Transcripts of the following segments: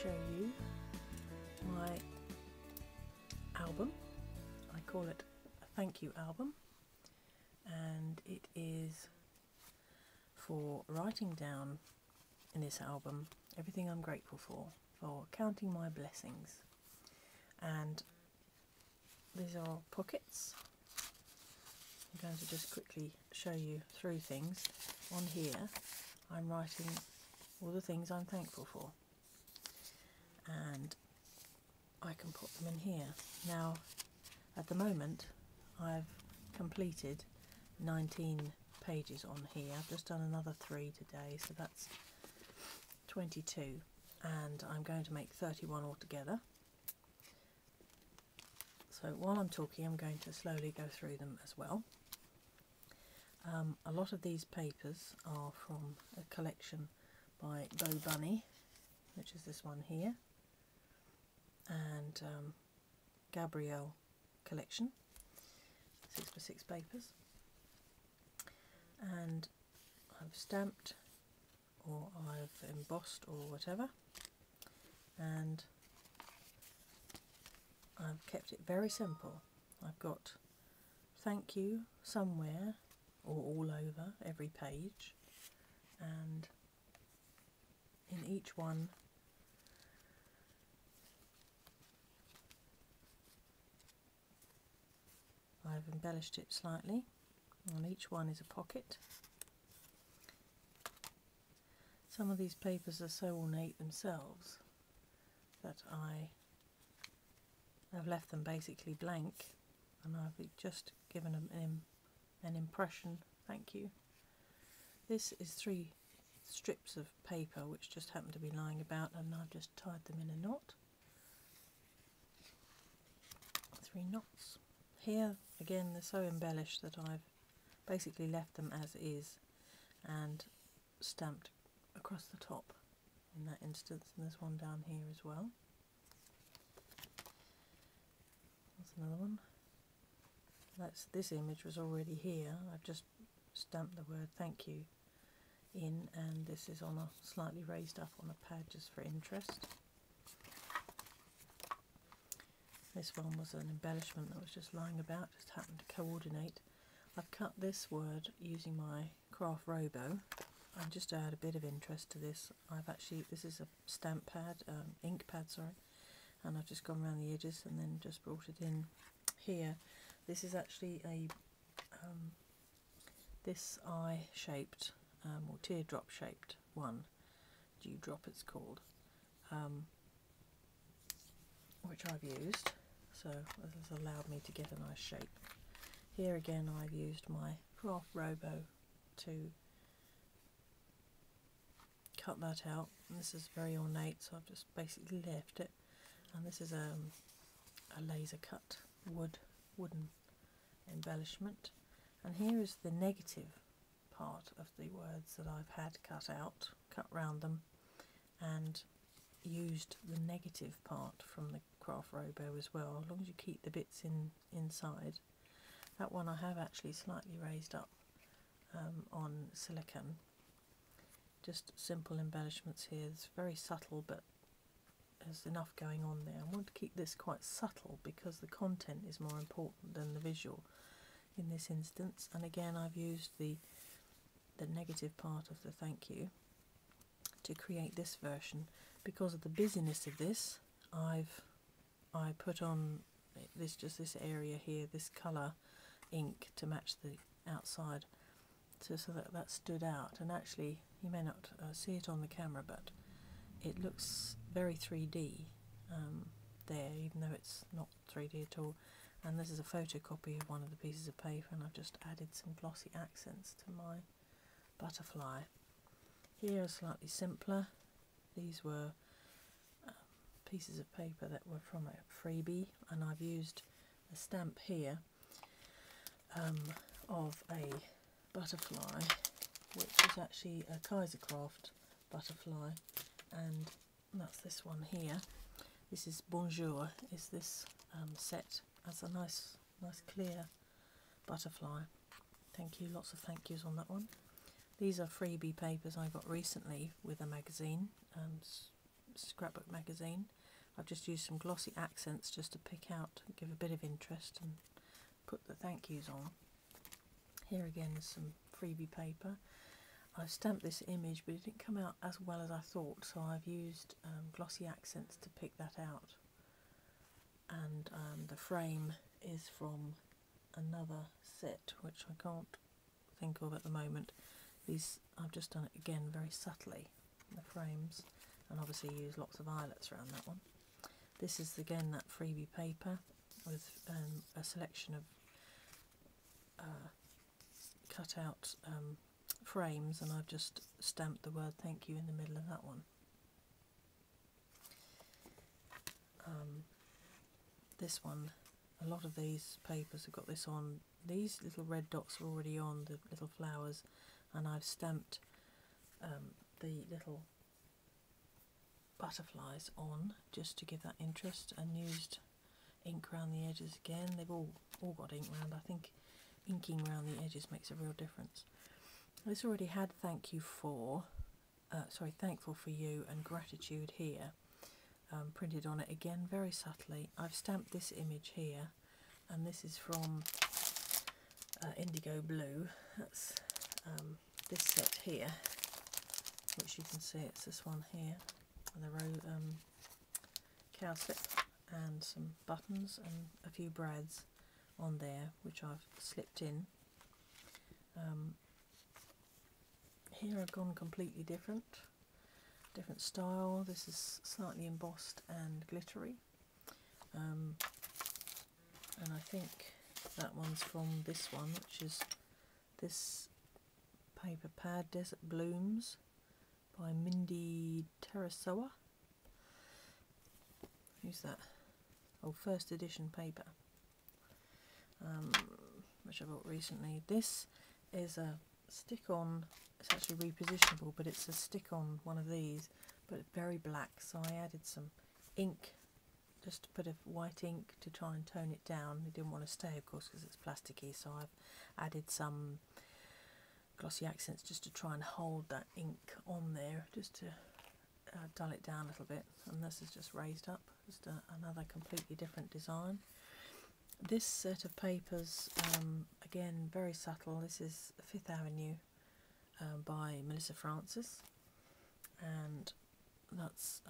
show you my album. I call it a thank you album, and it is for writing down in this album everything I'm grateful for counting my blessings. And these are pockets. I'm going to just quickly show you through things. On here I'm writing all the things I'm thankful for, and I can put them in here. Now at the moment I've completed 19 pages on here. I've just done another 3 today, so that's 22, and I'm going to make 31 altogether. So while I'm talking, I'm going to slowly go through them as well. A lot of these papers are from a collection by Bo Bunny, which is this one here, and Gabrielle collection, 6x6 papers, and I've stamped or I've embossed or whatever, and I've kept it very simple. I've got thank you somewhere or all over every page, and in each one I've embellished it slightly. On each one is a pocket. Some of these papers are so ornate themselves that I've left them basically blank, and I've just given them an impression, thank you. This is 3 strips of paper which just happen to be lying about, and I've just tied them in a knot. 3 knots. Here again they're so embellished that I've basically left them as is and stamped across the top in that instance, and there's one down here as well. That's another one. This image was already here. I've just stamped the word thank you in, and this is on a slightly raised up on a pad just for interest. This one was an embellishment that was just lying about, just happened to coordinate. I've cut this word using my craft robo, and just to add a bit of interest to this, this is a stamp pad, ink pad, sorry, and I've just gone around the edges and then just brought it in here. This is actually a this eye-shaped or teardrop-shaped one, dewdrop it's called, which I've used, so this has allowed me to get a nice shape. Here again I've used my craft robo to cut that out, and this is very ornate, so I've just basically left it, and this is a laser cut wooden embellishment. And here is the negative part of the words that I've had cut round them, and used the negative part from the craft robo as well, as long as you keep the bits inside. That one I have actually slightly raised up on silicone. Just simple embellishments here. It's very subtle, but there's enough going on there. I want to keep this quite subtle because the content is more important than the visual in this instance. And again I've used the negative part of the thank you to create this version. Because of the busyness of this, I put on this area here, this colour ink to match the outside, so that stood out. And actually you may not see it on the camera, but it looks very 3D there, even though it's not 3D at all. And this is a photocopy of one of the pieces of paper, and I've just added some glossy accents to my butterfly. Here are slightly simpler. These were pieces of paper that were from a freebie, and I've used a stamp here of a butterfly, which is actually a Kaisercraft butterfly, and that's this one here. This is Bonjour, is this set as a nice clear butterfly. Thank you, lots of thank yous on that one. These are freebie papers I got recently with a magazine, scrapbook magazine. I've just used some glossy accents just to pick out, give a bit of interest and put the thank yous on. Here again is some freebie paper. I've stamped this image, but it didn't come out as well as I thought, so I've used glossy accents to pick that out. And the frame is from another set, which I can't think of at the moment. These, I've just done it again very subtly, the frames, and obviously use lots of eyelets around that one. This is again that freebie paper with a selection of cut out frames, and I've just stamped the word thank you in the middle of that one. This one, a lot of these papers have got this on. These little red dots are already on, the little flowers, and I've stamped the little butterflies on just to give that interest, and used ink around the edges again. They've all got ink around. I think inking around the edges makes a real difference. This already had thankful for you and gratitude here printed on it again very subtly. I've stamped this image here, and this is from Indigo Blue. That's this set here, which you can see, it's this one here, with a cowslip and some buttons and a few brads on there, which I've slipped in. Here I've gone completely different style. This is slightly embossed and glittery, and I think that one's from this one, which is this paper pad, Desert Blooms by Mindy Terasoa. Who's that? Oh, first edition paper, which I bought recently. This is a stick-on. It's actually repositionable, but it's a stick-on one of these, but very black, so I added some ink, just a bit of white ink to try and tone it down. It didn't want to stay, of course, because it's plasticky, so I've added some glossy accents just to try and hold that ink on there, just to dull it down a little bit. And this is just raised up, just another completely different design. This set of papers, again, very subtle. This is Fifth Avenue by Melissa Francis, and that's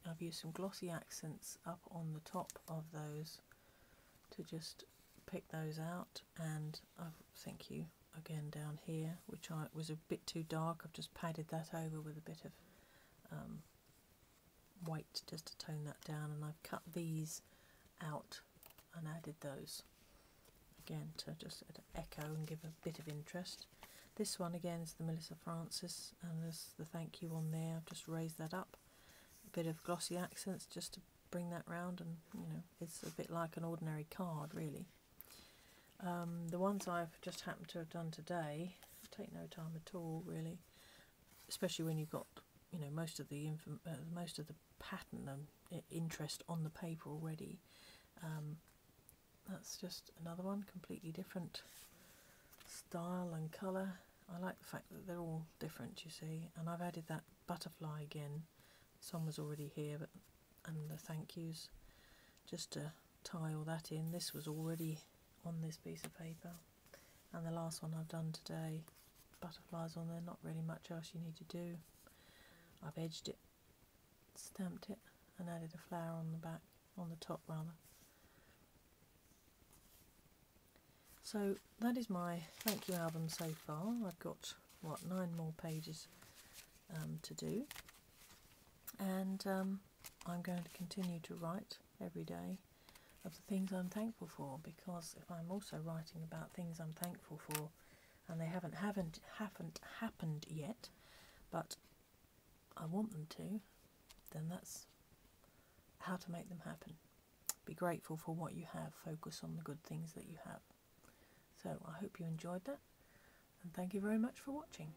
I've used some glossy accents up on the top of those to just pick those out, and thank you again down here, which was a bit too dark. I've just padded that over with a bit of white just to tone that down, and I've cut these out and added those again to just echo and give a bit of interest. This one again is the Melissa Francis, and there's the thank you on there. I've just raised that up, a bit of glossy accents just to bring that round, and it's a bit like an ordinary card really. The ones I've just happened to have done today take no time at all really, especially when you've got most of the pattern and interest on the paper already. That's just another one, completely different style and colour. I like the fact that they're all different, you see, and I've added that butterfly again. This one was already here, and the thank yous, just to tie all that in. This was already on this piece of paper, and the last one I've done today, butterflies on there, not really much else you need to do. I've edged it, stamped it, and added a flower on the back, on the top rather. So that is my thank you album so far. I've got, 9 more pages to do, and I'm going to continue to write every day of the things I'm thankful for, because if I'm also writing about things I'm thankful for and they haven't happened yet, but I want them to, then that's how to make them happen. Be grateful for what you have, focus on the good things that you have. So I hope you enjoyed that, and thank you very much for watching.